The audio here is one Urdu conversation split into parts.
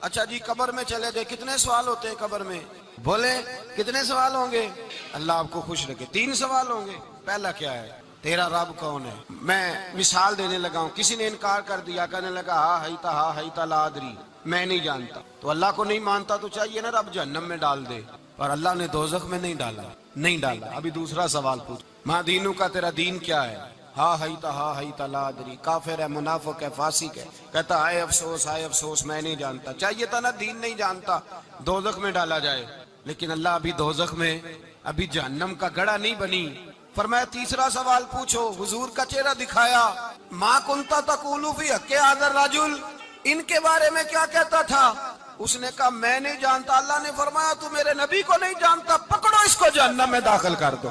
اچھا جی قبر میں چلے گئے، کتنے سوال ہوتے ہیں قبر میں؟ بولے کتنے سوال ہوں گے؟ اللہ آپ کو خوش رکھے، 3 سوال ہوں گے۔ پہلا کیا ہے؟ تیرا رب کون ہے؟ میں مثال دینے لگا ہوں، کسی نے انکار کر دیا، کہنے لگا ہا ہیتا لا ادری، میں نہیں جانتا، تو اللہ کو نہیں مانتا تو چاہیے نا رب جہنم میں ڈال دے، پر اللہ نے دوزخ میں نہیں ڈالا۔ ابھی دوسرا سوال پوچھ، ماں دینوں کا، تیرا دین کیا ہے؟ ہا ہیتا لا ادری، کافر ہے، منافق ہے، فاسق ہے، کہتا ہائے افسوس میں نہیں جانتا، چاہیے تھا نا دین نہیں جانتا دوزخ میں ڈالا جائے، لیکن اللہ ابھی دوزخ میں، ابھی جہنم کا گڑھا نہیں بنی۔ فرمایا تیسرا سوال پوچھو، حضور کا چہرہ دکھایا، ما کنتا تقول فی حق هذا الرجل، ان کے بارے میں کیا کہتا تھا؟ اس نے کہا میں نہیں جانتا۔ اللہ نے فرمایا تو میرے نبی کو نہیں جانتا، پکڑو اس کو جہنم میں داخل کر دو۔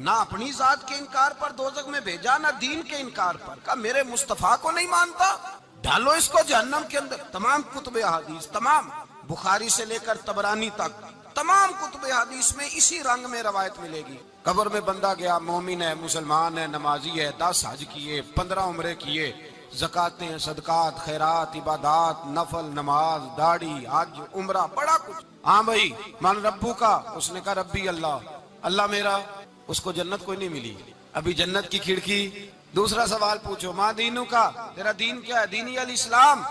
نہ اپنی ذات کے انکار پر دوزخ میں بھیجا، نہ دین کے انکار پر، کہا میرے مصطفیٰ کو نہیں مانتا، ڈالو اس کو جہنم کے اندر۔ تمام کتب حدیث، تمام بخاری سے لے کر طبرانی تک، تمام کتب حدیث میں اسی رنگ میں روایت ملے گی۔ قبر میں بندہ گیا، مومن ہے، مسلمان ہے، نمازی ہے، 10 حج کیے، 15 عمرے کیے، زکاتیں، صدقات، خیرات، عبادات، نفل، نماز، داڑھی، حج، عمرہ، بڑا کچھ۔ ہاں بھائی من ربو کا، اس نے کہا ربی اللہ، اللہ میرا، اس کو جنت کوئی نہیں ملی، ابھی جنت کی کھڑکی۔ دوسرا سوال پوچھو، ماں دینوں کا، تیرا دین کیا ہے؟ دینی الاسلام،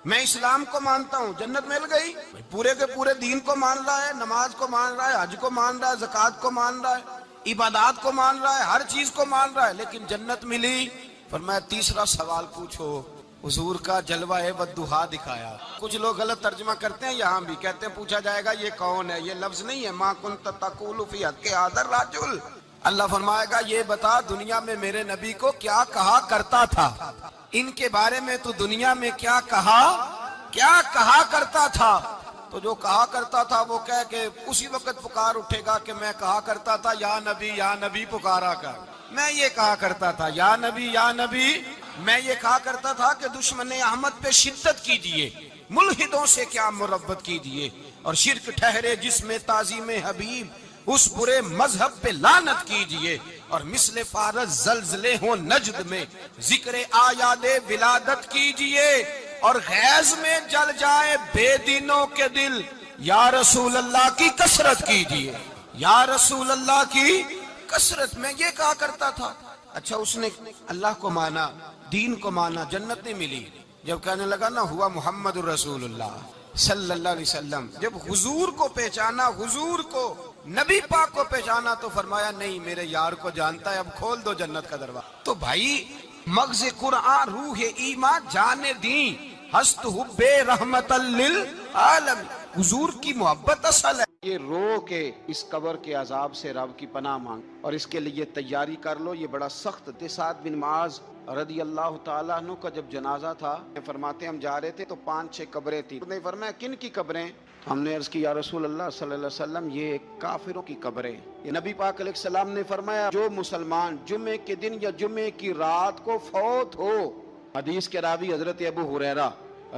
میں اسلام کو مانتا ہوں، جنت مل گئی؟ پورے کے پورے دین کو مان رہا ہے، نماز کو مان رہا ہے، حج کو مان رہا ہے، زکات کو مان رہا ہے، عبادات کو مان رہا ہے، ہر چیز کو مان رہا ہے، لیکن جنت ملی؟ فرمایا تیسرا سوال پوچھو، حضور کا جلوہ والضحیٰ دکھایا۔ کچھ لوگ غلط ترجمہ کرتے ہیں، یہاں بھی کہتے ہیں پوچھا جائے گا یہ کون ہے، یہ لفظ نہیں ہے، ما کنت تقول فی حق هذا الرجل۔ اللہ فرمائے گا یہ بتا دنیا میں میرے نبی کو کیا کہا کرتا تھا، ان کے بارے میں تو دنیا میں کیا کہا کرتا تھا؟ تو جو کہا کرتا تھا وہ کہہ کہ اسی وقت پکار اٹھے گا کہ میں کہا کرتا تھا یا نبی پکارا کر، میں یہ کہا کرتا تھا یا نبی، میں یہ کہا کرتا تھا کہ دشمن احمد پہ شدت کیجئے، ملحدوں سے کیا مربت کیجئے، اور شرک ٹھہرے جس میں تعظیم حبیب، اس برے مذہب پہ لعنت کیجئے، اور مثل فارس زلزلے ہوں نجد میں ذکر آیات ولادت کیجئے، اور غیظ میں جل جائے بے دینوں کے دل، یا رسول اللہ کی کثرت کیجئے، یا رسول اللہ کی کثرت۔ میں یہ کہا کرتا تھا۔ اچھا اس نے اللہ کو مانا، دین کو مانا، جنت نہیں ملی۔ جب کہنے لگا نا ہوا محمد الرسول اللہ صلی اللہ علیہ وسلم، جب حضور کو پہچانا، حضور کو، نبی پاک کو پہچانا، تو فرمایا نہیں میرے یار کو جانتا ہے، اب کھول دو جنت کا دروازہ۔ تو بھائی مغز قرآن روح ایمان جانے دیں، ہست حب رحمت للعالم، حضور کی محبت اصل ہے۔ یہ رو کے اس قبر کے عذاب سے رب کی پناہ مانگ، اور اس کے لیے تیاری کر لو، یہ بڑا سخت۔ سعد بن معاذ رضی اللہ تعالیٰ عنہ کا جب جنازہ تھا، فرماتے ہم جا رہے تھے تو 5-6 قبریں تھیں، انہوں نے فرمایا کن کی قبریں؟ ہم نے عرض کی یا رسول اللہ صلی اللہ علیہ وسلم یہ کافروں کی قبریں۔ یہ نبی پاک علیہ السلام نے فرمایا جو مسلمان جمعے کے دن یا جمعے کی رات کو فوت ہو، حدیث کے راوی حضرت ابو ہریرہ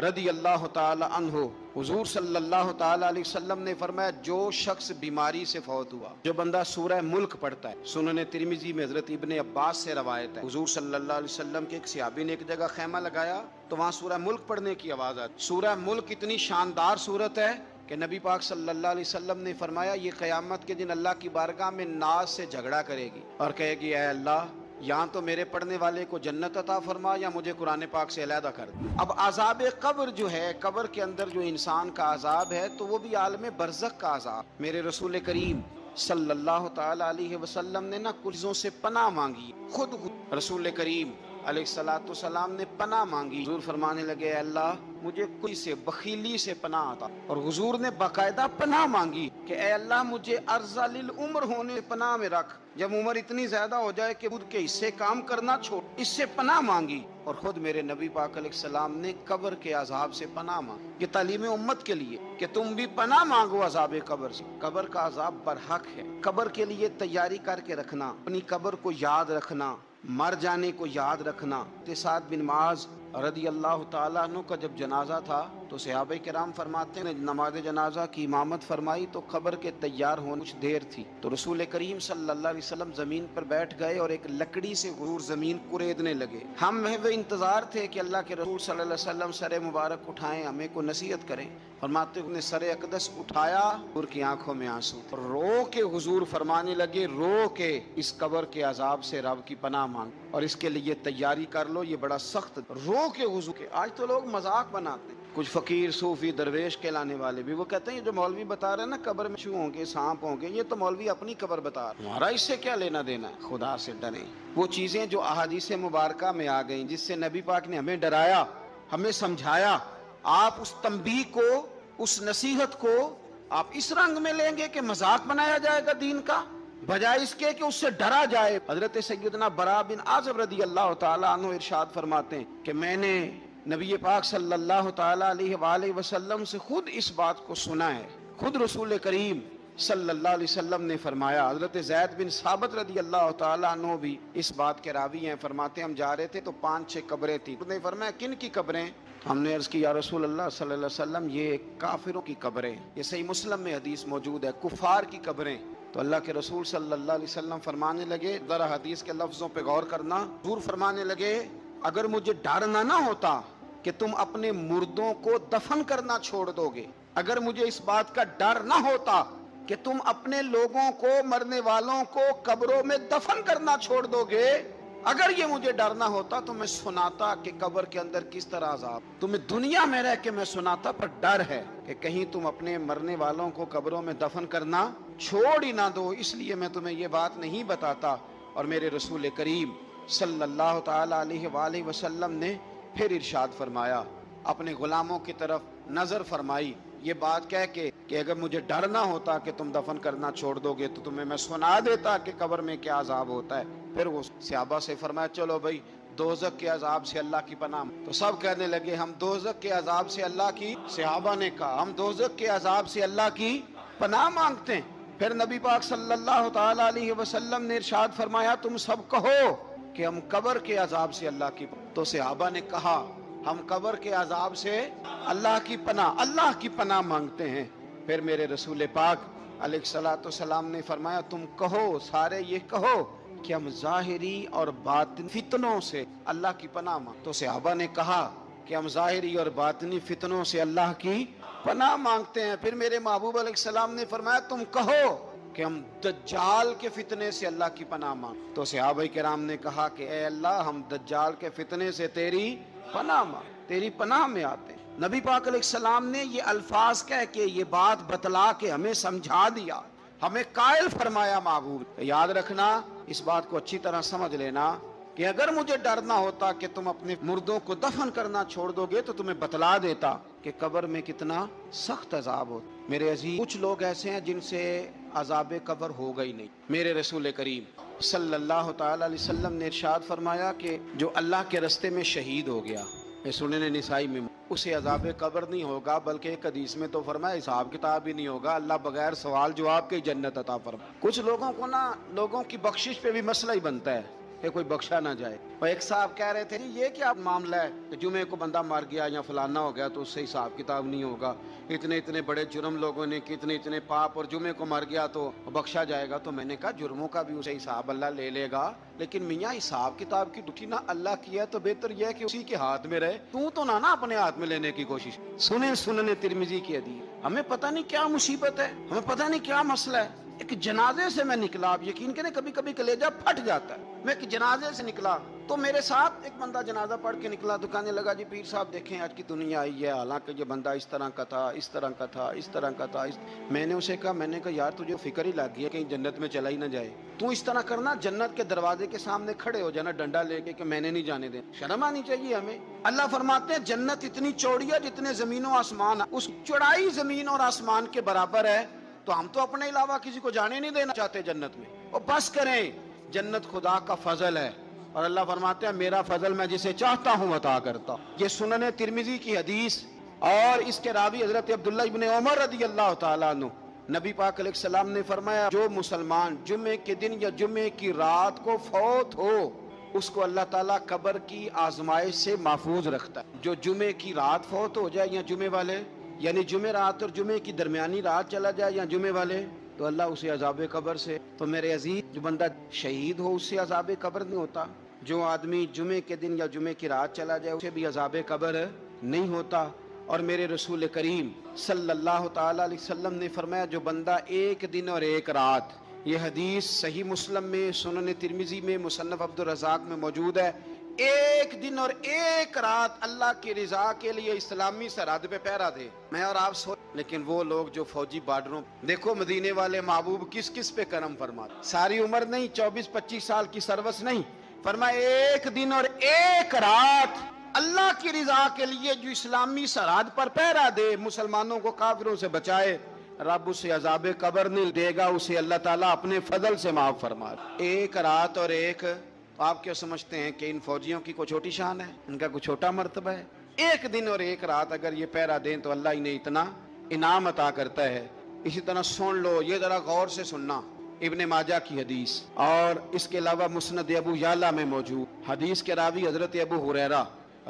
رضی اللہ تعالی عنہ، حضور صلی اللہ تعالی علیہ وسلم نے فرمایا جو شخص بیماری سے فوت ہوا، جو بندہ سورہ ملک پڑھتا ہے، سنن ترمذی میں حضرت ابن عباس سے روایت ہے، حضور صلی اللہ علیہ وسلم کے ایک صحابی نے ایک جگہ خیمہ لگایا تو وہاں سورہ ملک پڑھنے کی آواز آتی۔ سورہ ملک اتنی شاندار صورت ہے کہ نبی پاک صلی اللہ علیہ وسلم نے فرمایا یہ قیامت کے دن اللہ کی بارگاہ میں ناز سے جھگڑا کرے گی اور کہے گی اے اللہ یہاں تو میرے پڑھنے والے کو جنت عطا فرما یا مجھے قرآن پاک سے علیحدہ کر دے۔ اب عذاب قبر جو ہے، قبر کے اندر جو انسان کا عذاب ہے تو وہ بھی عالم برزخ کا عذاب۔ میرے رسول کریم صلی اللہ تعالی علیہ وسلم نے نہ کچھ سے پناہ مانگی، خود رسول کریم علیہ الصلوۃ والسلام نے پناہ مانگی۔ حضور فرمانے لگے اے اللہ مجھے کوئی سے بخیلی سے پناہ عطا، اور حضور نے باقاعدہ پناہ مانگی کہ اے اللہ مجھے ارذل العمر ہونے پناہ میں رکھ، جب عمر اتنی زیادہ ہو جائے کہ خود کے حصے کام کرنا چھوڑ، اس سے پناہ مانگی۔ اور خود میرے نبی پاک علیہ السلام نے قبر کے عذاب سے پناہ مانگی۔ یہ تعلیم امت کے لیے کہ تم بھی پناہ مانگو عذاب قبر سے۔ قبر کا عذاب برحق ہے، قبر کے لیے تیاری کر کے رکھنا، اپنی قبر کو یاد رکھنا، مر جانے کو یاد رکھنا۔ سعد بن معاذ رضی اللہ تعالیٰ عنہ کا جب جنازہ تھا تو صحابہ کرام فرماتے ہیں نماز جنازہ کی امامت فرمائی تو قبر کے تیار ہونے کچھ دیر تھی، تو رسول کریم صلی اللہ علیہ وسلم زمین پر بیٹھ گئے اور ایک لکڑی سے حضور زمین کوریدنے لگے۔ ہم وہ انتظار تھے کہ اللہ کے رسول صلی اللہ علیہ وسلم سر مبارک اٹھائیں، ہمیں کو نصیحت کریں۔ فرماتے ہیں سر اقدس اٹھایا، حضور کی آنکھوں میں آنسو، رو کے حضور فرمانے لگے، رو کے اس قبر کے عذاب سے رب کی پناہ مانگ اور اس کے لیے تیاری کر لو، یہ بڑا سخت۔ رو کے حضور کے آج تو لوگ مذاق بناتے ہیں، کچھ فقیر صوفی درویش کہلانے والے بھی وہ کہتے ہیں جو مولوی بتا رہے ہیں نا قبر میں چو ہوں گے سانپ ہوں گے، یہ تو مولوی اپنی قبر بتا رہا ہے، ہمارا اس سے کیا لینا دینا ہے؟ خدا سے ڈریں۔ وہ چیزیں جو احادیث مبارکہ میں آ گئیں جس سے نبی پاک نے ہمیں ڈرایا، ہمیں سمجھایا، آپ اس تنبیہ کو، اس نصیحت کو آپ اس رنگ میں لیں گے کہ مذاق بنایا جائے گا دین کا، بجائے اس کے کہ اس سے ڈرا جائے۔ حضرت سیدنا براء بن عازب رضی اللہ تعالیٰ عنہ ارشاد فرماتے ہیں کہ میں نے نبی پاک صلی اللہ تعالیٰ علیہ وآلہ وسلم سے خود اس بات کو سنا ہے، خود رسول کریم صلی اللہ علیہ وسلم نے فرمایا۔ حضرت زید بن ثابت رضی اللہ تعالیٰ عنہ بھی اس بات کے راوی ہیں، فرماتے ہیں ہم جا رہے تھے تو 5-6 قبریں تھیں، انہوں نے فرمایا کن کی قبریں؟ ہم نے عرض کی یا رسول اللہ صلی اللہ علیہ وسلم یہ کافروں کی قبریں، یہ صحیح مسلم میں حدیث موجود ہے، کفار کی قبریں۔ تو اللہ کے رسول صلی اللہ علیہ وسلم فرمانے لگے، ذرا حدیث کے لفظوں پہ غور کرنا، حضور فرمانے لگے اگر مجھے ڈر نہ ہوتا کہ تم اپنے مردوں کو دفن کرنا چھوڑ دو گے، اگر مجھے اس بات کا ڈر نہ ہوتا کہ تم اپنے لوگوں کو، مرنے والوں کو قبروں میں دفن کرنا چھوڑ دو گے، اگر یہ مجھے ڈر نہ ہوتا تو میں سناتا کہ قبر کے اندر کس طرح عذاب، تمہیں دنیا میں رہ کے میں سناتا، پر ڈر ہے کہ کہیں تم اپنے مرنے والوں کو قبروں میں دفن کرنا چھوڑ ہی نہ دو، اس لیے میں تمہیں یہ بات نہیں بتاتا۔ اور میرے رسول کریم صلی اللہ تعالیٰ علیہ وآلہ وسلم نے پھر ارشاد فرمایا، اپنے غلاموں کی طرف نظر فرمائی، یہ بات کہہ کے کہ اگر مجھے ڈر نہ ہوتا کہ تم دفن کرنا چھوڑ دو گے تو تمہیں میں سنا دیتا کہ قبر میں کیا عذاب ہوتا ہے۔ پھر وہ صحابہ سے فرمایا چلو بھائی دوزخ کے عذاب سے اللہ کی پناہ، تو سب کہنے لگے ہم دوزخ کے عذاب سے اللہ کی، صحابہ نے کہا ہم دوزخ کے عذاب سے اللہ کی پناہ مانگتے ہیں۔ پھر نبی پاک صلی اللہ تعالیٰ علیہ وسلم نے ارشاد فرمایا تم سب کہو کہ ہم قبر کے عذاب سے اللہ کی پناہ، تو صحابہ نے کہا ہم قبر کے عذاب سے اللہ کی پناہ مانگتے ہیں۔ پھر میرے رسول پاک علیہ الصلوۃ والسلام نے فرمایا تم کہو، سارے یہ کہو کہ ہم ظاہری اور باطنی فتنوں سے اللہ کی پناہ مانگتے ہیں۔ تو صحابہ نے کہا کہ ہم ظاہری اور باطنی فتنوں سے اللہ کی پناہ مانگتے ہیں۔ پھر میرے محبوب علیہ السلام نے فرمایا تم کہو کہ ہم دجال کے فتنے سے اللہ کی پناہ مانگتے ہیں۔ تو صحابہ کرام نے کہا کہ اے اللہ ہم دجال کے فتنے سے تیری پناہ مانگ، تیری پناہ میں آتے ہیں۔ نبی پاک علیہ السلام نے یہ الفاظ کہہ کے یہ بات بتلا کے ہمیں سمجھا دیا، ہمیں قائل فرمایا محبوب۔ یاد رکھنا، اس بات کو اچھی طرح سمجھ لینا کہ اگر مجھے ڈر نہ ہوتا کہ تم اپنے مردوں کو دفن کرنا چھوڑ دو گے تو تمہیں بتلا دیتا کہ قبر میں کتنا سخت عذاب ہوتا۔ میرے عزیز کچھ لوگ ایسے ہیں جن سے عذاب قبر ہوگا ہی نہیں۔ میرے رسول کریم صلی اللہ تعالی علیہ وسلم نے ارشاد فرمایا کہ جو اللہ کے رستے میں شہید ہو گیا، سنن نسائی میں، اسے عذاب قبر نہیں ہوگا، بلکہ ایک حدیث میں تو فرمایا حساب کتاب ہی نہیں ہوگا، اللہ بغیر سوال جواب کے جنت عطا فرمائے۔ کچھ لوگوں کو نا لوگوں کی بخشش پہ بھی مسئلہ ہی بنتا ہے کہ کوئی بخشا نہ جائے۔ اور ایک صاحب کہہ رہے تھے یہ کیا معاملہ ہے کہ جمعے کو بندہ مر گیا یا فلانا ہو گیا تو اس سے حساب کتاب نہیں ہوگا، اتنے بڑے جرم لوگوں نے کی، اتنے پاپ، اور جمعے کو مر گیا تو بخشا جائے گا۔ تو میں نے کہا جرموں کا بھی اسے حساب اللہ لے لے گا، لیکن میاں حساب کتاب کی ڈیوٹی نہ اللہ کی ہے تو بہتر یہ ہے کہ اسی کے ہاتھ میں رہے، تو نہ اپنے ہاتھ میں لینے کی کوشش۔ سنن ترمذی کی حدیث، ہمیں پتہ نہیں کیا مصیبت ہے، ہمیں پتہ نہیں کیا مسئلہ ہے۔ ایک جنازے سے میں نکلا، آپ یقین کریں کبھی کبھی کلیجہ پھٹ جاتا ہے۔ میں ایک جنازے سے نکلا تو میرے ساتھ ایک بندہ جنازہ پڑھ کے نکلا تو کہنے لگا جی پیر صاحب دیکھیں آج کی دنیا آئی ہے، حالانکہ یہ بندہ اس طرح کا تھا، اس طرح کا تھا، اس طرح کا تھا۔ میں نے اسے کہا یار تجھے فکر ہی لگ گیا کہیں جنت میں چلا ہی نہ جائے، تو اس طرح کرنا جنت کے دروازے کے سامنے کھڑے ہو جانا ڈنڈا لے کے کہ میں نے نہیں جانے دیں۔ شرم آنی چاہیے ہمیں۔ اللہ فرماتے ہیں جنت اتنی چوڑی ہے جتنے زمین و آسمان، اس چوڑائی زمین اور آسمان کے برابر ہے، تو ہم تو اپنے علاوہ کسی کو جانے نہیں دینا چاہتے جنت میں۔ اور بس کریں، جنت خدا کا فضل ہے، اور اللہ فرماتے ہیں میرا فضل میں جسے چاہتا ہوں عطا کرتا ہوں۔ یہ سنن ترمذی کی حدیث، اور اس کے راوی حضرت عبداللہ ابن عمر رضی اللہ تعالیٰ عنہ، نبی پاک علیہ السلام نے فرمایا جو مسلمان جمعے کے دن یا جمعے کی رات کو فوت ہو اس کو اللہ تعالیٰ قبر کی آزمائش سے محفوظ رکھتا ہے. جو جمعے کی رات فوت ہو جائے یا جمعے والے یعنی جمعے رات اور جمعے کی درمیانی رات چلا جائے یا جمعے والے تو اللہ اسے عذاب قبر سے. تو میرے عزیز جو بندہ شہید ہو اس سے عذاب قبر نہیں ہوتا. جو آدمی جمعے کے دن یا جمعے کی رات چلا جائے اسے بھی عذاب قبر نہیں ہوتا. اور میرے رسول کریم صلی اللہ تعالی علیہ وسلم نے فرمایا جو بندہ ایک دن اور ایک رات، یہ حدیث صحیح مسلم میں، سنن ترمذی میں، مصنف عبد الرزاق میں موجود ہے، ایک دن اور ایک رات اللہ کی رضا کے لیے اسلامی سرحد پہ پہرا دے. میں اور آپ سوچ، لیکن وہ لوگ جو فوجی بارڈروں، دیکھو مدینے والے محبوب کس کس پہ کرم فرماتے. ساری عمر نہیں، 24-25 سال کی سروس نہیں، فرمایا ایک دن اور ایک رات اللہ کی رضا کے لیے جو اسلامی سرحد پر پہرا دے، مسلمانوں کو کافروں سے بچائے، رب اسے عذاب قبر نہیں دے گا، اسے اللہ تعالیٰ اپنے فضل سے معاف فرما دے. ایک رات اور ایک، آپ کیا سمجھتے ہیں کہ ان فوجیوں کی کوئی چھوٹی شان ہے؟ ان کا کوئی چھوٹا مرتبہ ہے؟ ایک دن اور ایک رات اگر یہ پہرا دیں تو اللہ انہیں اتنا انعام عطا کرتا ہے. اسی طرح سن لو، یہ ذرا غور سے سننا، ابن ماجہ کی حدیث اور اس کے علاوہ مسند ابو یعلا میں موجود حدیث کے راوی حضرت ابو ہریرہ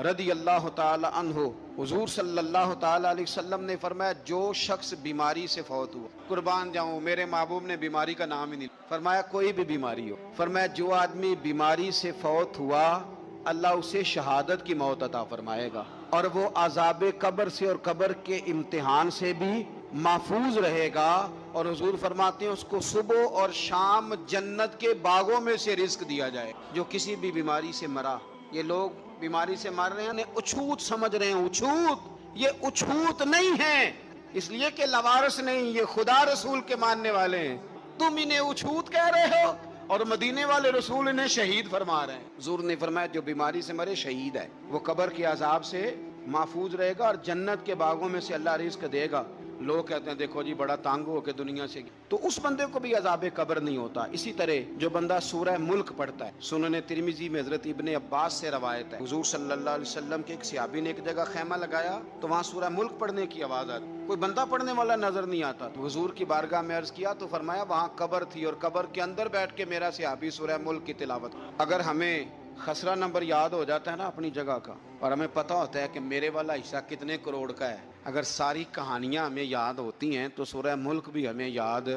رضی اللہ تعالی عنہ، حضور صلی اللہ تعالی علیہ وسلم نے فرمایا جو شخص بیماری سے فوت ہوا، قربان جاؤں میرے محبوب نے بیماری کا نام ہی نہیں فرمایا، کوئی بھی بیماری ہو، فرمایا جو آدمی بیماری سے فوت ہوا اللہ اسے شہادت کی موت عطا فرمائے گا اور وہ عذاب قبر سے اور قبر کے امتحان سے بھی محفوظ رہے گا. اور حضور فرماتے ہیں اس کو صبح اور شام جنت کے باغوں میں سے رزق دیا جائے. جو کسی بھی بیماری سے مرا، یہ لوگ بیماری سے مر رہے ہیں اچھوت سمجھ رہے ہیں، اچھوت، یہ اچھوت نہیں ہے، اس لیے کہ لوارث نہیں، یہ خدا رسول کے ماننے والے ہیں. تم انہیں اچھوت کہہ رہے ہو اور مدینے والے رسول انہیں شہید فرما رہے ہیں. حضور نے فرمایا جو بیماری سے مرے شہید ہے، وہ قبر کے عذاب سے محفوظ رہے گا اور جنت کے باغوں میں سے اللہ رزق دے گا. لوگ کہتے ہیں دیکھو جی بڑا تانگ ہو کے دنیا سے، تو اس بندے کو بھی عذاب قبر نہیں ہوتا. اسی طرح جو بندہ سورہ ملک پڑھتا ہے، سنن ترمذی میں حضرت ابن عباس سے روایت ہے، حضور صلی اللہ علیہ وسلم کے ایک صحابی نے ایک جگہ خیمہ لگایا تو وہاں سورہ ملک پڑھنے کی آواز آتی، کوئی بندہ پڑھنے والا نظر نہیں آتا. تو حضور کی بارگاہ میں عرض کیا تو فرمایا وہاں قبر تھی اور قبر کے اندر بیٹھ کے میرا صحابی سورہ ملک کی تلاوت. اگر ہمیں خسرہ نمبر یاد ہو جاتا ہے نا اپنی جگہ کا، اور ہمیں پتہ ہوتا ہے کہ میرے والا حصہ کتنے کروڑ کا ہے، اگر ساری کہانیاں ہمیں یاد ہوتی ہیں تو سورہ ملک بھی ہمیں یاد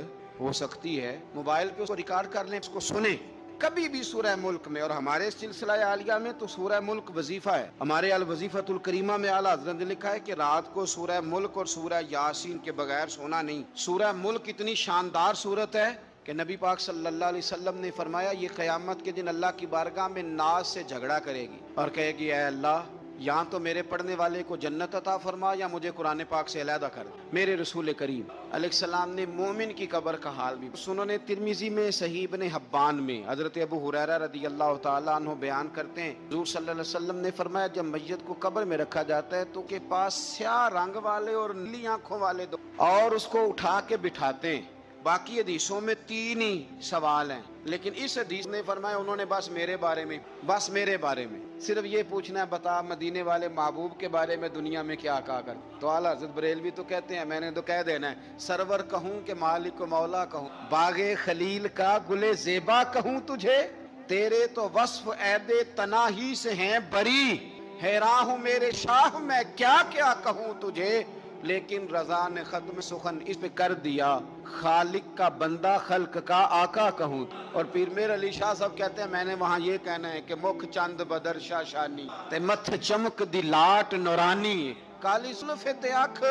ہو سکتی ہے. موبائل پہ اس کو ریکارڈ کر لیں، اس کو سنیں کبھی بھی سورہ ملک میں. اور ہمارے سلسلہ عالیہ میں تو سورہ ملک وظیفہ ہے. ہمارے الوظیفۃ الکریمہ میں اعلیٰ حضرت نے لکھا ہے کہ رات کو سورہ ملک اور سورہ یاسین کے بغیر سونا نہیں. سورہ ملک اتنی شاندار سورت ہے کہ نبی پاک صلی اللہ علیہ وسلم نے فرمایا یہ قیامت کے دن اللہ کی بارگاہ میں ناز سے جھگڑا کرے گی اور کہے گی اے اللہ یہاں تو میرے پڑھنے والے کو جنت عطا فرما یا مجھے قرآن پاک سے علیحدہ کر. میرے رسول کریم علیہ السلام نے مومن کی قبر کا حال بھی سنن ترمذی میں، صحیح ابن حبان میں حضرت ابو ہریرہ رضی اللہ تعالیٰ عنہ بیان کرتے ہیں، حضور صلی اللہ علیہ وسلم نے فرمایا جب میت کو قبر میں رکھا جاتا ہے تو کے پاس سیاہ رنگ والے اور نیلی آنکھوں والے دو اور اس کو اٹھا کے بٹھاتے ہیں. باقی حدیثوں میں 3 ہی سوال ہیں، لیکن اس حدیث نے فرمایا انہوں نے بس میرے بارے میں صرف یہ پوچھنا ہے بتا مدینے والے محبوب کے بارے میں دنیا میں کیا کہا کر. تو اعلیٰ حضرت بریلوی تو کہتے ہیں میں نے تو کہہ دینا ہے سرور کہوں کہ مالک و مولا کہوں، باغ خلیل کا گل زیبا کہوں تجھے، تیرے تو وصف عید تناہی سے ہیں بری، حیران ہوں میرے شاہ میں کیا کیا کہوں تجھے. لیکن رضا نے ختم سخن اس پہ کر دیا، خالق کا بندہ خلق کا آقا کہوں. اور پیر میر علی شاہ صاحب کہتے ہیں میں نے وہاں یہ کہنا ہے کہ مکھ چند بدر شاہ شانی تے متھ چمک دی لاٹ نورانی، کالی سلف تے اکھ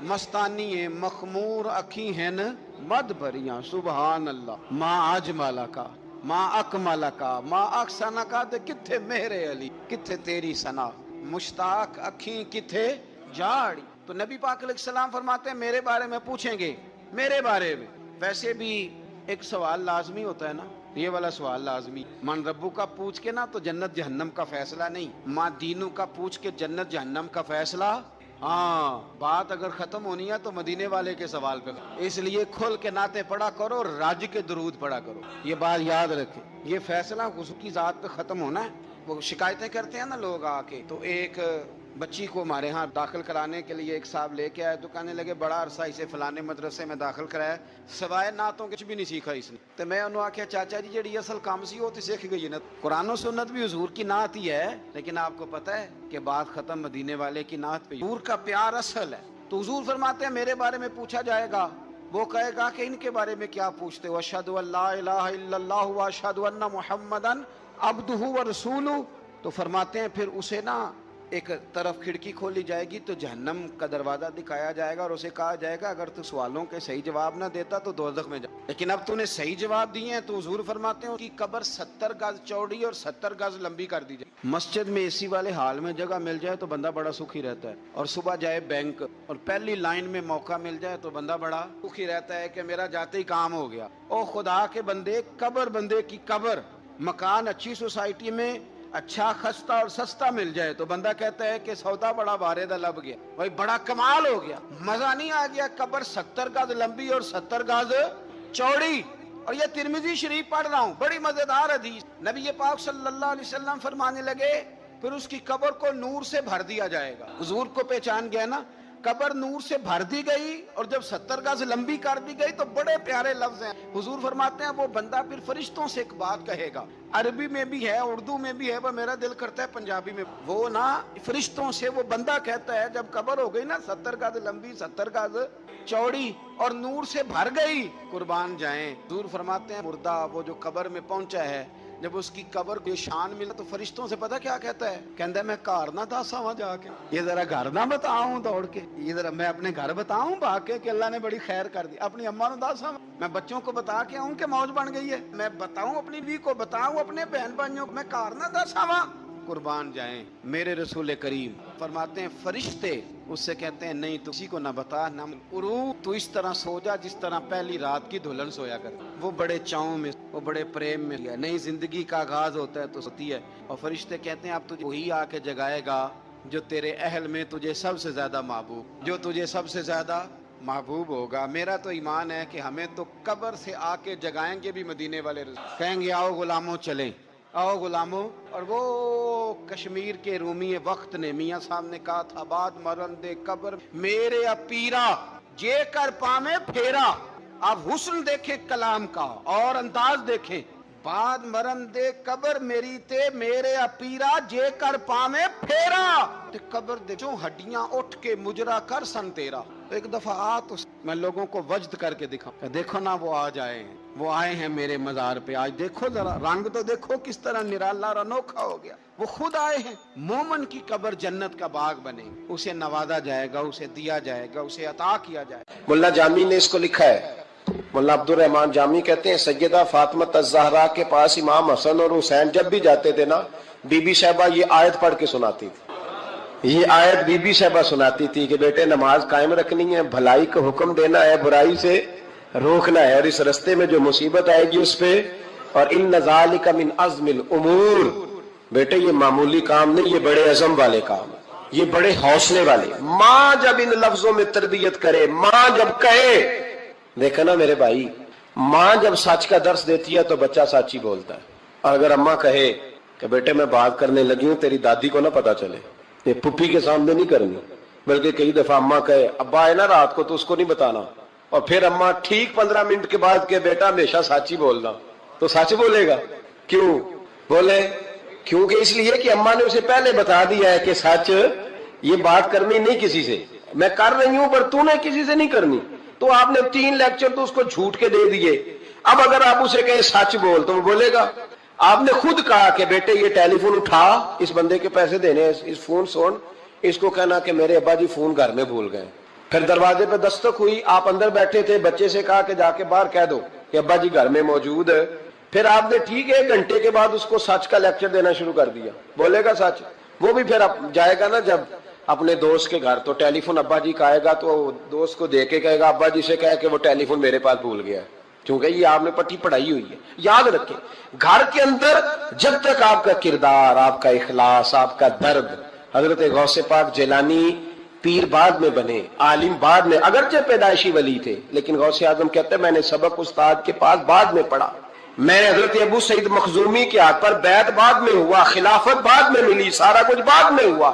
مستانی ہے، مخمور اکھی ہیں مد بھریاں. سبحان اللہ. ماں اجمالا کا ماں اکمالا کا ماں اکسانا کا تے کتھے میرے علی کتھے تیری ثنا، مشتاق اکھیں کتھے جاڑی. تو نبی پاک علیہ السلام فرماتے ہیں میرے بارے میں پوچھیں گے، میرے بارے میں. ویسے بھی ایک سوال لازمی ہوتا ہے نا، یہ والا سوال لازمی، من ربو کا پوچھ کے نا تو جنت جہنم کا فیصلہ نہیں، ماں دینو کا پوچھ کے جنت جہنم کا فیصلہ. ہاں بات اگر ختم ہونی ہے تو مدینے والے کے سوال پہ، اس لیے کھل کے نعتیں پڑھا کرو، راج کے درود پڑھا کرو. یہ بات یاد رکھیں، یہ فیصلہ حضور کی ذات پہ ختم ہونا ہے. وہ شکایتیں کرتے ہیں نا لوگ آ کے، تو ایک بچی کو ہمارے ہاں داخل کرانے کے لیے ایک صاحب لے کے آئے تو کہنے لگے بڑا عرصہ اسے فلانے مدرسے میں داخل کرایا سوائے نعتوں کچھ بھی نہیں سیکھا اس نے. تو میں انہوں آخیا چاچا جی جڑی اصل کام سی وہ تو سیکھ گئی نا. قرآن و سنت بھی حضور کی نعت ہی ہے, لیکن آپ کو پتہ ہے کہ بات ختم مدینے والے کی نعت پہ. حضور کا پیار اصل ہے. تو حضور فرماتے ہیں میرے بارے میں پوچھا جائے گا, وہ کہے گا کہ ان کے بارے میں کیا پوچھتے ہو, اشہد ان لا الہ الا اللہ و اشہد ان محمدن عبدہ و رسولہ. تو فرماتے ہیں پھر اسے نا ایک طرف کھڑکی کھولی جائے گی تو جہنم کا دروازہ دکھایا جائے گا اور اسے کہا جائے گا اگر تو سوالوں کے صحیح جواب نہ دیتا تو دوزخ میں جا, لیکن اب تو نے صحیح جواب دیے ہیں. تو حضور فرماتے ہیں ان کی قبر 70 گز چوڑی اور 70 گز لمبی کر دی جائے. مسجد میں اے سی والے حال میں جگہ مل جائے تو بندہ بڑا سکھی رہتا ہے, اور صبح جائے بینک اور پہلی لائن میں موقع مل جائے تو بندہ بڑا سکھی رہتا ہے کہ میرا جاتے ہی کام ہو گیا. او خدا کے بندے, قبر بندے کی قبر, مکان اچھی سوسائٹی میں اچھا خستہ اور سستا مل جائے تو بندہ کہتا ہے کہ سودا بڑا واردہ لب گیا, بھائی بڑا کمال ہو گیا, مزہ نہیں آ گیا. قبر 70 گز لمبی اور 70 گز چوڑی. اور یہ ترمذی شریف پڑھ رہا ہوں, بڑی مزیدار حدیث. نبی پاک صلی اللہ علیہ وسلم فرمانے لگے پھر اس کی قبر کو نور سے بھر دیا جائے گا. حضور کو پہچان گیا نا, قبر نور سے بھر دی گئی اور جب 70 گز لمبی کر دی گئی تو بڑے پیارے لفظ ہیں. حضور فرماتے ہیں وہ بندہ پھر فرشتوں سے ایک بات کہے گا, عربی میں بھی ہے اردو میں بھی ہے, وہ میرا دل کرتا ہے پنجابی میں. وہ نا فرشتوں سے وہ بندہ کہتا ہے جب قبر ہو گئی نا 70 گز لمبی 70 گز چوڑی اور نور سے بھر گئی, قربان جائیں. حضور فرماتے ہیں مردہ وہ جو قبر میں پہنچا ہے جب اس کی قبر کو شان ملا تو فرشتوں سے پتہ کیا کہتا ہے, کہتا ہے میں گھر نہ دسا ہوا جا کے, یہ ذرا گھر نہ بتاؤں دوڑ کے, یہ ذرا میں اپنے گھر بتاؤں بھاگ کے کہ اللہ نے بڑی خیر کر دی. اپنی اماں نو دسا, میں بچوں کو بتا کے آؤں کہ موج بن گئی ہے, میں بتاؤں اپنی بیوی کو, بتاؤں اپنے بہن بھائیوں کو, میں گھر نہ دسا ہوا. قربان جائیں میرے رسول کریم فرماتے ہیں فرشتے اس سے کہتے ہیں نہیں تو کسی کو نہ بتا نہ تو اس طرح سو جا جس طرح پہلی رات کی دلہن سویا کر. وہ بڑے چاؤں میں, وہ بڑے پریم میں, نئی زندگی کا آغاز ہوتا ہے تو سوتی ہے. اور فرشتے کہتے ہیں اب تجھے وہی آ کے جگائے گا جو تیرے اہل میں تجھے سب سے زیادہ محبوب, جو تجھے سب سے زیادہ محبوب ہوگا. میرا تو ایمان ہے کہ ہمیں تو قبر سے آ کے جگائیں گے بھی مدینے والے, کہیں گے آؤ غلاموں چلیں, آؤ غلاموں. اور وہ کشمیر کے رومی وقت نے میاں صاحب نے کہا تھا بعد مرن دے قبر میرے اپیرا جے کر پامے پھیرا. آپ حسن دیکھیں کلام کا اور انداز دیکھیں, بعد مرن دے قبر میری تے میرے اپیرا جے کر پامے پھیرا. تے قبر دے جو ہڈیاں اٹھ کے مجرا کر سن تیرا. ایک دفعہ آ تو میں لوگوں کو وجد کر کے دکھاؤں, دیکھو نا وہ آ جائے ہیں, وہ آئے ہیں میرے مزار پہ. آج دیکھو ذرا رنگ تو دیکھو کس طرح نرالا اور انوکھا ہو گیا. وہ خود آئے ہیں. مومن کی قبر جنت کا باغ بنے, اسے نوازا جائے گا, اسے دیا جائے گا, اسے عطا کیا جائے گا. ملا جامی نے اس کو لکھا ہے, ملا عبد الرحمان جامی کہتے ہیں سیدہ فاطمہ الزہرا کے پاس امام حسن اور حسین جب بھی جاتے تھے نا, بی بی صاحبہ یہ آیت پڑھ کے سناتی تھی. یہ آیت بی بی صاحبہ سناتی تھی کہ بیٹے نماز قائم رکھنی ہے, بھلائی کا حکم دینا ہے, برائی سے روکنا ہے, اور اس رستے میں جو مصیبت آئے گی اس پہ, اور ان ذالک من عزم الامور, بیٹے یہ معمولی کام نہیں, یہ بڑے عزم والے کام, یہ بڑے حوصلے والے. ماں جب ان لفظوں میں تربیت کرے, ماں جب کہے, دیکھا نا میرے بھائی, ماں جب سچ کا درس دیتی ہے تو بچہ سچ ہی بولتا ہے. اور اگر اماں کہے کہ بیٹے میں بات کرنے لگی ہوں تیری دادی کو نہ پتا چلے, یہ پپی کے سامنے نہیں کرنی, بلکہ کئی دفعہ اماں کہے ابا آئے نا رات کو تو اس کو نہیں بتانا, اور پھر اماں ٹھیک 15 منٹ کے بعد کہ بیٹا ہمیشہ سچ ہی بولنا, تو سچ بولے گا. کیوں بولے؟ کیونکہ اس لیے کہ اماں نے اسے پہلے بتا دیا ہے کہ سچ یہ بات کرنی نہیں کسی سے, میں کر رہی ہوں پر تو نے کسی سے نہیں کرنی. تو آپ نے 3 لیکچر تو اس کو جھوٹ کے دے دیے. اب اگر آپ اسے کہیں سچ بول تو وہ بولے گا. آپ نے خود کہا کہ بیٹے یہ ٹیلی فون اٹھا, اس بندے کے پیسے دینے, اس فون سن, اس کو کہنا کہ میرے ابا جی فون گھر میں بھول گئے. پھر دروازے پہ دستک ہوئی, آپ اندر بیٹھے تھے, بچے سے کہا کہ جا کے باہر کہہ دو کہ ابا جی گھر میں موجود ہے. پھر آپ نے ٹھیک 1 گھنٹے کے بعد اس کو سچ کا لیکچر دینا شروع کر دیا, بولے گا سچ. وہ بھی پھر جائے گا نا جب اپنے دوست کے گھر, تو ٹیلی فون ابا جی کا آئے گا تو دوست کو دے کے کہے گا ابا جی سے کہے کہ وہ ٹیلی فون میرے پاس بھول گیا ہے, کیونکہ یہ آپ نے پٹی پڑھائی ہوئی ہے. یاد رکھیں گھر کے اندر جب تک آپ کا کردار, آپ کا اخلاص, آپ کا درد, حضرت غوث پاک جیلانی پیر بعد میں بنے, عالم بعد میں, اگرچہ پیدائشی ولی تھے, لیکن غوث اعظم کہتے ہیں میں نے سبق استاد کے پاس بعد میں پڑھا, میں نے حضرت ابو سعید مخزومی کے ہاتھ پر بیعت بعد میں ہوا, خلافت بعد میں ملی, سارا کچھ بعد میں ہوا.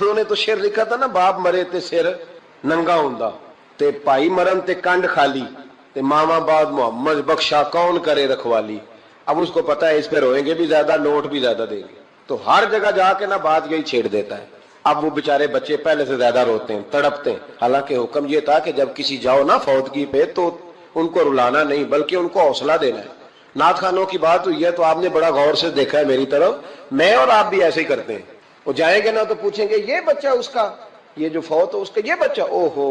انہوں نے تو شعر لکھا تھا نا, باپ مرے تے سر ننگا ہوندا تے بھائی مرن تے کنڈ خالی تے ماما بعد محمد بخشا کون کرے رکھوالی. اب اس کو پتا ہے اس پہ روئیں گے بھی زیادہ, نوٹ بھی زیادہ دیں گے, تو ہر جگہ جا کے نا بات یہی چھیڑ دیتا ہے. اب وہ بیچارے بچے پہلے سے زیادہ روتے ہیں, تڑپتے ہیں. حالانکہ حکم یہ تھا کہ جب کسی جاؤ نا فوتگی پہ تو ان کو رلانا نہیں بلکہ ان کو حوصلہ دینا ہے. نعت خانوں کی بات ہوئی ہے تو آپ نے بڑا غور سے دیکھا ہے میری طرف, میں اور آپ بھی ایسے ہی کرتے ہیں. وہ جائیں گے نا تو پوچھیں گے یہ بچہ اس کا, یہ جو فوت ہو اس کا یہ بچہ, او ہو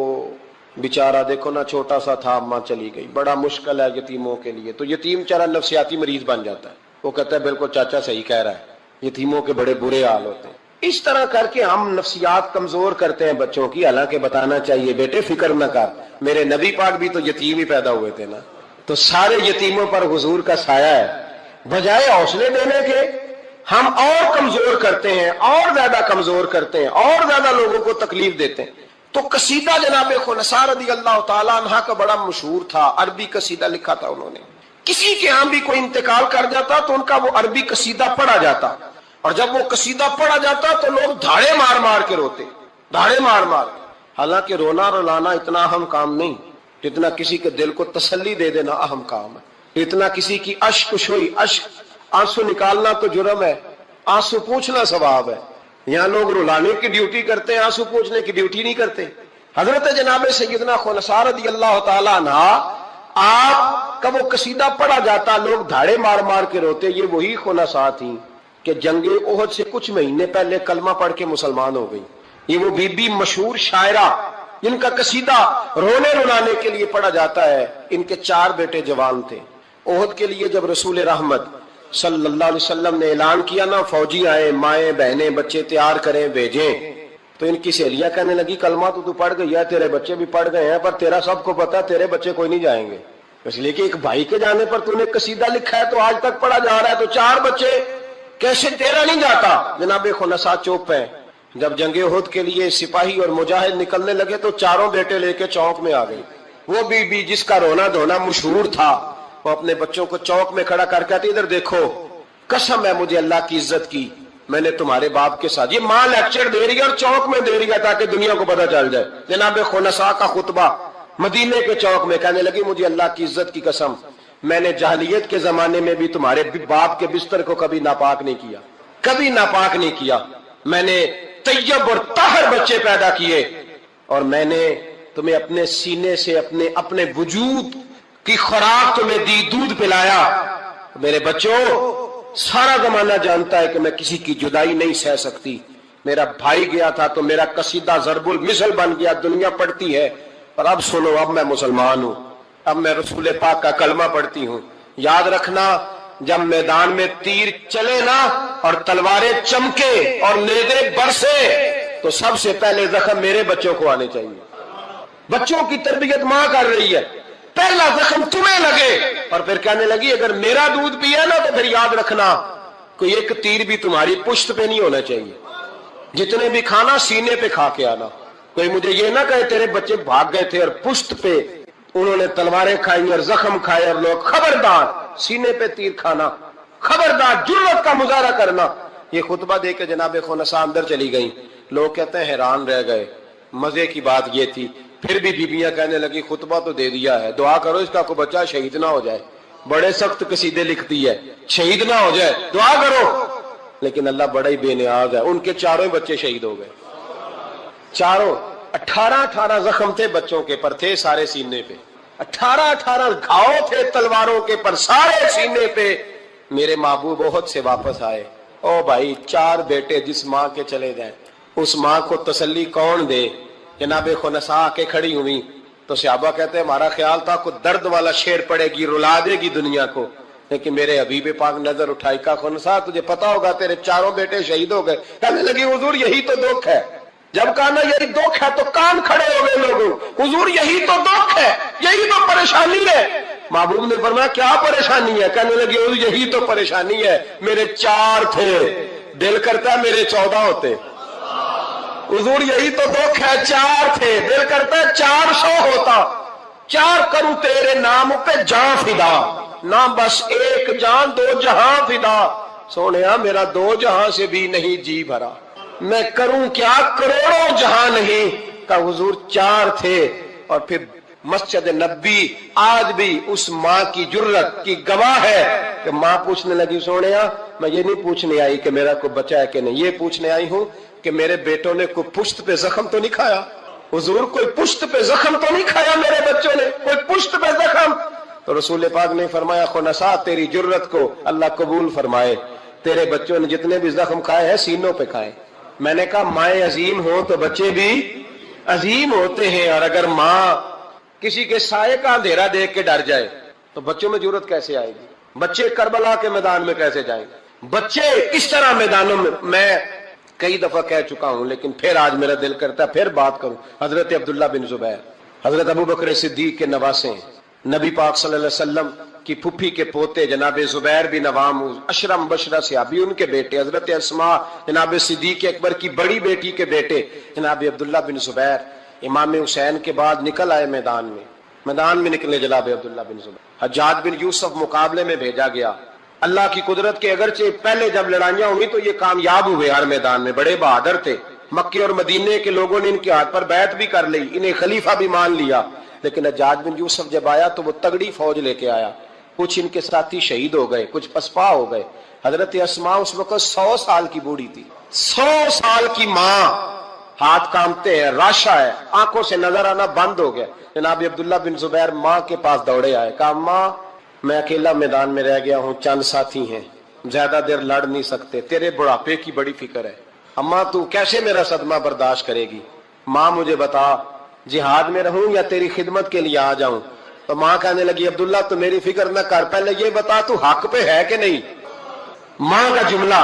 بیچارہ دیکھو نا چھوٹا سا تھا, ماں چلی گئی. بڑا مشکل ہے یتیموں کے لیے. تو یتیم چارہ نفسیاتی مریض بن جاتا ہے. وہ کہتا ہے بالکل چاچا صحیح کہہ رہا ہے, یتیموں کے بڑے برے حال ہوتے ہیں. اس طرح کر کے ہم نفسیات کمزور کرتے ہیں بچوں کی. حالانکہ بتانا چاہیے بیٹے فکر نہ کر, میرے نبی پاک بھی تو یتیم ہی پیدا ہوئے تھے نا, تو سارے یتیموں پر حضور کا سایہ ہے. بجائے حوصلے دینے کے ہم اور کمزور کرتے ہیں, اور زیادہ کمزور کرتے ہیں, اور زیادہ لوگوں کو تکلیف دیتے ہیں. تو قصیدہ جناب خنسا رضی اللہ تعالیٰ عنہ کا بڑا مشہور تھا, عربی قصیدہ لکھا تھا انہوں نے. کسی کے ہاں بھی کوئی انتقال کر جاتا تو ان کا وہ عربی قصیدہ پڑھا جاتا, اور جب وہ قصیدہ پڑھا جاتا تو لوگ دھاڑے مار مار کے روتے, دھاڑے مار مار. حالانکہ رونا رلانا اتنا اہم کام نہیں جتنا کسی کے دل کو تسلی دے دینا اہم کام ہے. اتنا کسی کی اشک شوئی, آنسو نکالنا تو جرم ہے, آنسو پوچھنا ثواب ہے. یہاں لوگ رلانے کی ڈیوٹی کرتے ہیں, آنسو پوچھنے کی ڈیوٹی نہیں کرتے. حضرت جناب سیدنا خنسا رضی اللہ تعالیٰ عنہ, آپ کا وہ قصیدہ پڑھا جاتا, لوگ دھاڑے مار مار کے روتے. یہ وہی خنسا تھی کہ جنگ احد سے کچھ مہینے پہلے کلمہ پڑھ کے مسلمان ہو گئی. یہ وہ بی بی مشہور شاعرہ جن کا قصیدہ رونے رلانے کے لیے پڑھا جاتا ہے. ان کے 4 بیٹے جوان تھے. احد کے لیے جب رسول رحمت صلی اللہ علیہ وسلم نے اعلان کیا نا, فوجی آئے, مائیں بہنیں بچے تیار کریں بھیجیں, تو ان کی سہیلیاں کہنے لگی کلمہ تو پڑھ گئی ہے, تیرے بچے بھی پڑھ گئے ہیں, پر تیرا سب کو پتا تیرے بچے کوئی نہیں جائیں گے. اس لیے کہ ایک بھائی کے جانے پر تو نے قصیدہ لکھا ہے تو آج تک پڑھا جا رہا ہے, تو 4 بچے کیسے تیرا نہیں جاتا. جناب خنسا چوپ ہے. جب جنگ احد کے لیے سپاہی اور مجاہد نکلنے لگے تو 4 بیٹے لے کے چوک میں آ گئی. وہ بی بی جس کا رونا دھونا مشہور تھا, وہ اپنے بچوں کو چوک میں کھڑا کر کہتی ادھر دیکھو, قسم ہے مجھے اللہ کی عزت کی, میں نے تمہارے باپ کے ساتھ, یہ ماں لیکچر دے رہی ہے اور چوک میں دے رہی ہے تاکہ دنیا کو پتہ چل جائے. جناب خنسا کا خطبہ مدینے کے چوک میں, کہنے لگی مجھے اللہ کی عزت کی قسم, میں نے جاہلیت کے زمانے میں بھی تمہارے باپ کے بستر کو کبھی ناپاک نہیں کیا, کبھی ناپاک نہیں کیا. میں نے طیب اور طاہر بچے پیدا کیے, اور میں نے تمہیں اپنے سینے سے اپنے وجود کی خوراک تمہیں دی, دودھ پلایا. میرے بچوں, سارا زمانہ جانتا ہے کہ میں کسی کی جدائی نہیں سہ سکتی. میرا بھائی گیا تھا تو میرا قصیدہ ضرب المثل بن گیا, دنیا پڑھتی ہے. پر اب سنو, اب میں مسلمان ہوں, اب میں رسول پاک کا کلمہ پڑھتی ہوں. یاد رکھنا, جب میدان میں تیر چلے نا اور تلواریں چمکے اور نیزے برسے تو سب سے پہلے زخم میرے بچوں کو آنے چاہیے. بچوں کی تربیت ماں کر رہی ہے, پہلا زخم تمہیں لگے. اور پھر کہنے لگی اگر میرا دودھ پیا نا تو پھر یاد رکھنا کوئی ایک تیر بھی تمہاری پشت پہ نہیں ہونا چاہیے. جتنے بھی کھانا سینے پہ کھا کے آنا. کوئی مجھے یہ نہ کہے تیرے بچے بھاگ گئے تھے اور پشت پہ انہوں نے تلواریں کھائی اور زخم کھائے, اور لوگ خبردار سینے پہ تیر کھانا, خبردار جرأت کا مظاہرہ کرنا. یہ خطبہ دے کے جناب خنسا اندر چلی گئی. لوگ کہتے ہیں حیران رہ گئے. مزے کی بات یہ تھی, پھر بھی بیبیاں کہنے لگی خطبہ تو دے دیا ہے, دعا کرو اس کا کوئی بچہ شہید نہ ہو جائے. بڑے سخت قصیدے لکھتی ہے, شہید نہ ہو جائے, دعا کرو. لیکن اللہ بڑا ہی بے نیاز ہے, ان کے 4 بچے شہید ہو گئے. 18 زخم تھے بچوں کے پر, تھے سارے سینے پہ. 18 گھاؤ تھے تلواروں کے پر, سارے سینے پہ. میرے محبوب احد سے واپس آئے. او بھائی, 4 بیٹے جس ماں کے چلے جائیں, اس ماں کو تسلی کون دے. جناب خنسا آ کے کھڑی ہوئی تو صحابہ کہتے ہیں ہمارا خیال تھا کوئی درد والا شعر پڑے گی, رلا دے گی دنیا کو, لیکن میرے حبیب پاک نظر اٹھائی. کا خنسا تجھے پتا ہوگا تیرے 4 بیٹے شہید ہو گئے. کہنے لگی حضور یہی تو دکھ ہے. جب کہا نا یہی دکھ ہے تو کان کھڑے ہو گئے لوگوں. حضور یہی تو دکھ ہے, یہی تو پریشانی ہے. محبوب نے فرمایا کیا پریشانی ہے. کہنے لگی حضور یہی تو پریشانی ہے, میرے 4 تھے, دل کرتا ہے میرے 14 ہوتے. حضور یہی تو دکھ ہے, 4 تھے, دل کرتا ہے 400 ہوتا. 4 کروں تیرے نام پہ جان فدا, نہ بس ایک جان 2 جہاں فدا. سونیا میرا 2 جہاں سے بھی نہیں جی بھرا, میں کروں کیا کروڑوں جہاں نہیں کا حضور 4 تھے. اور پھر مسجد نبی آج بھی اس ماں کی جرت کی گواہ ہے کہ ماں پوچھنے لگی سونیا میں یہ نہیں پوچھنے آئی کہ میرا کوئی بچہ ہے کہ نہیں, یہ پوچھنے آئی ہوں کہ میرے بیٹوں نے کوئی پشت پہ زخم تو نہیں کھایا. حضور کوئی پشت پہ زخم تو نہیں کھایا میرے بچوں نے, کوئی پشت پہ زخم. تو رسول پاک نے فرمایا خنسا تیری جرت کو اللہ قبول فرمائے, تیرے بچوں نے جتنے بھی زخم کھائے ہیں سینوں پہ کھائے. میں نے کہا مائیں عظیم ہو تو بچے بھی عظیم ہوتے ہیں, اور اگر ماں کسی کے سائے کا اندھیرا دیکھ کے ڈر جائے تو بچوں میں جرت کیسے آئے گی؟ بچے کربلا کے میدان میں کیسے جائیں گے؟ بچے کس طرح میدانوں میں کئی دفعہ کہہ چکا ہوں لیکن پھر آج میرا دل کرتا ہے پھر بات کروں. حضرت عبداللہ بن زبیر حضرت ابو بکر صدیق کے نواسے ہیں, نبی پاک صلی اللہ علیہ وسلم کی پھپھی کے پوتے جناب زبیر بن عوام اشرم بشرہ صحابی, ان کے بیٹے حضرت اسماء جناب صدیق اکبر کی بڑی بیٹی کے بیٹے جناب عبداللہ بن زبیر امام حسین کے بعد نکل آئے میدان میں نکلے جناب عبداللہ بن زبیر. حجاج بن یوسف مقابلے میں بھیجا گیا. اللہ کی قدرت کے اگرچہ پہلے جب لڑائیاں ہوئی تو یہ کامیاب ہوئے ہر میدان میں, بڑے بہادر تھے. مکے اور مدینے کے لوگوں نے ان کے ہاتھ پر بیعت بھی کر لی, انہیں خلیفہ بھی مان لیا. لیکن حجاج بن یوسف جب آیا تو وہ تگڑی فوج لے کے آیا. کچھ ان کے ساتھی شہید ہو گئے, کچھ پسپا ہو گئے. حضرت اسماء اس وقت 100 سال کی بوڑھی تھی, 100 سال کی ماں, ہاتھ کامتے ہیں, راشا ہے, آنکھوں سے نظر آنا بند ہو گیا. جناب عبداللہ بن زبیر ماں کے پاس دوڑے آئے, کہا ماں میں اکیلا میدان میں رہ گیا ہوں, چند ساتھی ہیں, زیادہ دیر لڑ نہیں سکتے, تیرے بڑھاپے کی بڑی فکر ہے. اماں تو کیسے میرا صدمہ برداشت کرے گی؟ ماں مجھے بتا جہاد میں رہوں یا تیری خدمت کے لیے آ جاؤں؟ تو ماں کہنے لگی عبداللہ تو میری فکر نہ کر, پہلے یہ بتا تو حق پہ ہے کہ نہیں. ماں کا جملہ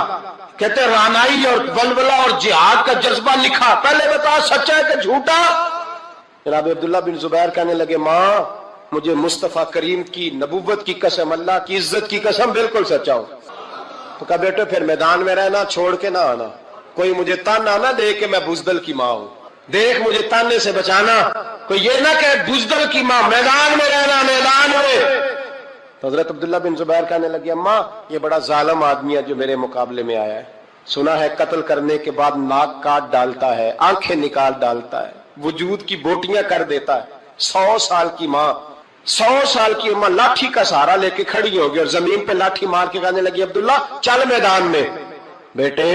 کہتے رانائی اور ولولہ اور جہاد کا جذبہ لکھا, پہلے بتا سچا ہے کہ جھوٹا. جناب عبداللہ بن زبیر کہنے لگے ماں مجھے مصطفیٰ کریم کی نبوت کی قسم, اللہ کی عزت کی قسم بالکل سچا ہو. تو کہا بیٹے پھر میدان میں رہنا, چھوڑ کے نہ آنا, کوئی مجھے تانا نہ دے کہ میں بزدل کی ماں ہوں, دیکھ مجھے تانے سے بچانا, کوئی یہ نہ کہ بزدل کی ماں, میدان میں رہنا, میدان میں. تو حضرت عبداللہ بن زبیر کہنے لگے اماں یہ بڑا ظالم آدمی ہے جو میرے مقابلے میں آیا ہے, سنا ہے قتل کرنے کے بعد ناک کاٹ ڈالتا ہے, آنکھیں نکال ڈالتا ہے, وجود کی بوٹیاں کر دیتا ہے. 100 سال کی ماں, 100 سال کی ماں لاٹھی کا سہارا لے کے کھڑی ہوگی اور زمین پہ لاٹھی مار کے کہنے لگی عبداللہ چل میدان میں. بیٹے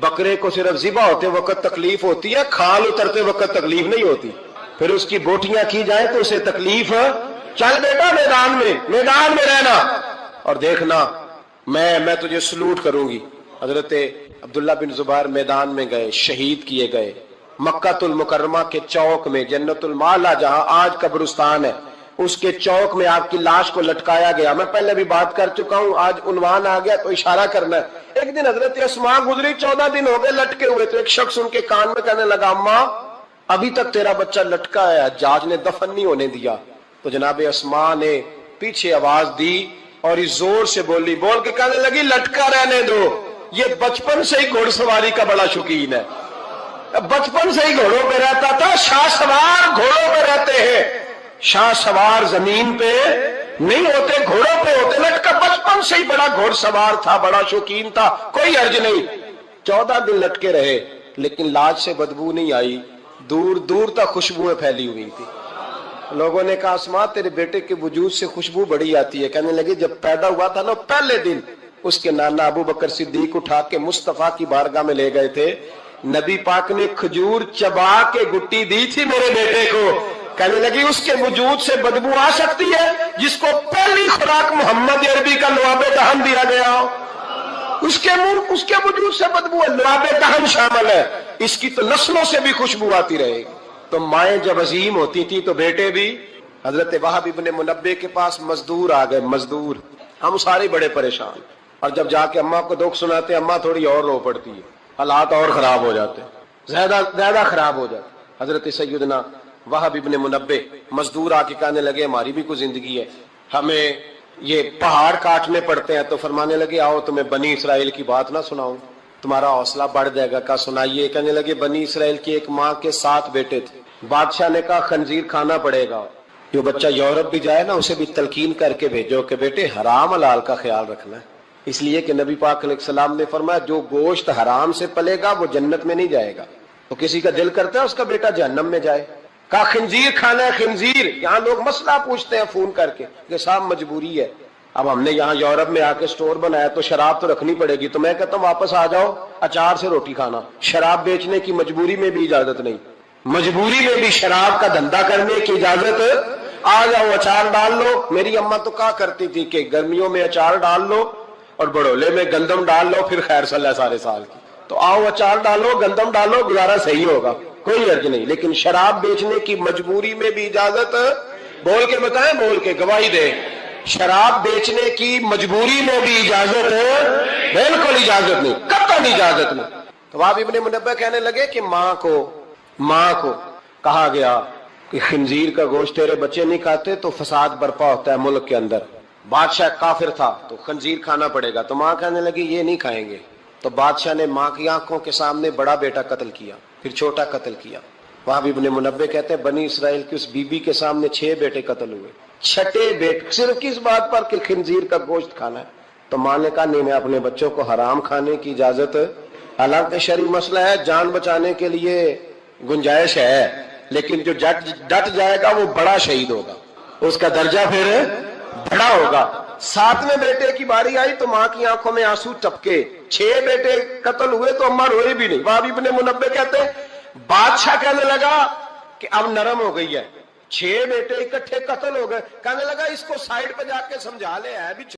بکرے کو صرف ذبح ہوتے وقت تکلیف ہوتی ہے, کھال اترتے وقت تکلیف نہیں ہوتی, پھر اس کی بوٹیاں کی جائیں تو اسے تکلیف. چل بیٹا میدان میں رہنا اور دیکھنا میں تجھے سلوٹ کروں گی. حضرت عبداللہ بن زبیر میدان میں گئے, شہید کیے گئے. مکہ المکرمہ کے چوک میں جنت المعلا جہاں آج قبرستان ہے اس کے چوک میں آپ کی لاش کو لٹکایا گیا. میں پہلے بھی بات کر چکا ہوں, آج عنوان آ گیا تو اشارہ کرنا ہے. ایک دن حضرت اسماء گزری, 14 دن ہو گئے لٹکے ہوئے, تو ایک شخص ان کے کان میں کہنے لگا اماں ابھی تک تیرا بچہ لٹکا ہے, حجاج نے دفن نہیں ہونے دیا. تو جناب اسماء نے پیچھے آواز دی اور اس زور سے بول کے کہنے لگی لٹکا رہنے دو, یہ بچپن سے ہی گھوڑ سواری کا بڑا شوقین ہے, بچپن سے ہی گھوڑوں پہ رہتا تھا. شاہ سوار گھوڑوں پہ رہتے ہیں, شاہ سوار زمین پہ نہیں ہوتے, گھوڑوں پہ ہوتے. لٹکا بچپن سے ہی بڑا گھوڑ سوار تھا, بڑا شوقین تھا, کوئی حرج نہیں. 14 دن لٹکے رہے لیکن لاج سے بدبو نہیں آئی, دور دور تک خوشبوئیں پھیلی ہوئی تھی. لوگوں نے کہا اسماء تیرے بیٹے کے وجود سے خوشبو بڑی آتی ہے. کہنے لگی جب پیدا ہوا تھا نا پہلے دن اس کے نانا ابو بکر صدیق اٹھا کے مصطفیٰ کی بارگاہ میں لے گئے تھے, نبی پاک نے کھجور چبا کے گٹی دی تھی میرے بیٹے کو. کہنے لگی اس کے وجود سے بدبو آ سکتی ہے جس کو پہلی خوراک محمد عربی کا لعاب دہن دیا گیا ہو, اس کے وجود سے بدبو ہے, لعاب دہن شامل ہے, اس کی تو نسلوں سے بھی خوشبو آتی رہے گی. تو مائیں جب عظیم ہوتی تھی تو بیٹے بھی. حضرت وہب ابن منبے کے پاس مزدور آ گئے, مزدور, ہم سارے بڑے پریشان, اور جب جا کے اماں کو دکھ سناتے اماں تھوڑی اور رو پڑتی ہے, حالات اور خراب ہو جاتے, زیادہ خراب ہو جاتے. حضرت سیدنا وہب ابن منبے مزدور آ کے کہنے لگے ہماری بھی کوئی زندگی ہے, ہمیں یہ پہاڑ کاٹنے پڑتے ہیں. تو فرمانے لگے آؤ تمہیں بنی اسرائیل کی بات نہ سناؤں, تمہارا حوصلہ بڑھ جائے گا. کہا سنائیے. کہنے لگے بنی اسرائیل کی ایک ماں کے 7 بیٹے تھے, بادشاہ نے کہا خنزیر کھانا پڑے گا, جو بچہ یورپ بھی جائے نا اسے بھی تلقین کر کے بھیجو کہ بیٹے حرام حلال کا خیال رکھنا ہے, اس لیے کہ نبی پاک علیہ السلام نے فرمایا جو گوشت حرام سے پلے گا وہ جنت میں نہیں جائے گا. تو کسی کا دل کرتا ہے اس کا بیٹا جہنم میں جائے. کہا خنزیر کھانا ہے خنزیر. یہاں لوگ مسئلہ پوچھتے ہیں فون کر کے کہ صاحب مجبوری ہے. اب ہم نے یہاں یورپ میں آ کے سٹور بنایا تو شراب تو رکھنی پڑے گی. تو میں کہتا ہوں واپس آ جاؤ اچار سے روٹی کھانا. شراب بیچنے کی مجبوری میں بھی اجازت نہیں. مجبوری میں بھی شراب کا دھندا کرنے کی اجازت. آ جاؤ اچار ڈال لو. میری اماں تو کہا کرتی تھی کہ گرمیوں میں اچار ڈال لو اور بڑولے میں گندم ڈال لو پھر خیر صلی اللہ سارے سال کی. تو آؤ اچار ڈالو گندم ڈالو گزارا صحیح ہوگا کوئی حرج نہیں. لیکن شراب بیچنے کی مجبوری میں بھی اجازت. بول کے بتائیں بول کے گواہی دے. شراب بیچنے کی مجبوری میں بھی اجازت ہے. بالکل اجازت نہیں قطعاً اجازت نہیں. تو وہاں ابن منبہ کہنے لگے کہ ماں کو کہا گیا کہ خنزیر کا گوشت تیرے بچے نہیں کھاتے تو فساد برپا ہوتا ہے ملک کے اندر. بادشاہ کافر تھا تو خنزیر کھانا پڑے گا. تو ماں کہنے لگی یہ نہیں کھائیں گے. تو بادشاہ نے ماں کی آنکھوں کے سامنے بڑا بیٹا قتل کیا پھر چھوٹا قتل کیا. وہاں بھی ابن منبہ کہتے ہیں بنی اسرائیل کی اس بی بی کے سامنے 6 بیٹے قتل ہوئے. 6 بیٹے صرف کس بات پر کہ خنزیر کا گوشت کھانا ہے. تو ماں نے کہا نہیں میں اپنے بچوں کو حرام کھانے کی اجازت. حالانکہ شرعی مسئلہ ہے جان بچانے کے لیے گنجائش ہے لیکن جو ڈٹ جائے گا وہ بڑا شہید ہوگا. اس کا درجہ پھر بڑا ہوگا. 7ویں بیٹے کی باری آئی تو ماں کی آنکھوں میں آنسو ٹپکے. 6 بیٹے قتل ہوئے تو اماں روئی بھی نہیں. وہاں بھی ابن منبہ کہتے ہیں بادشاہ کہنے لگا کہ اب نرم ہو گئی ہے. 6 بیٹے اکٹھے قتل ہو گئے. کہنے لگا اس کو سائڈ پہ جا کے سمجھا لے ہے بھی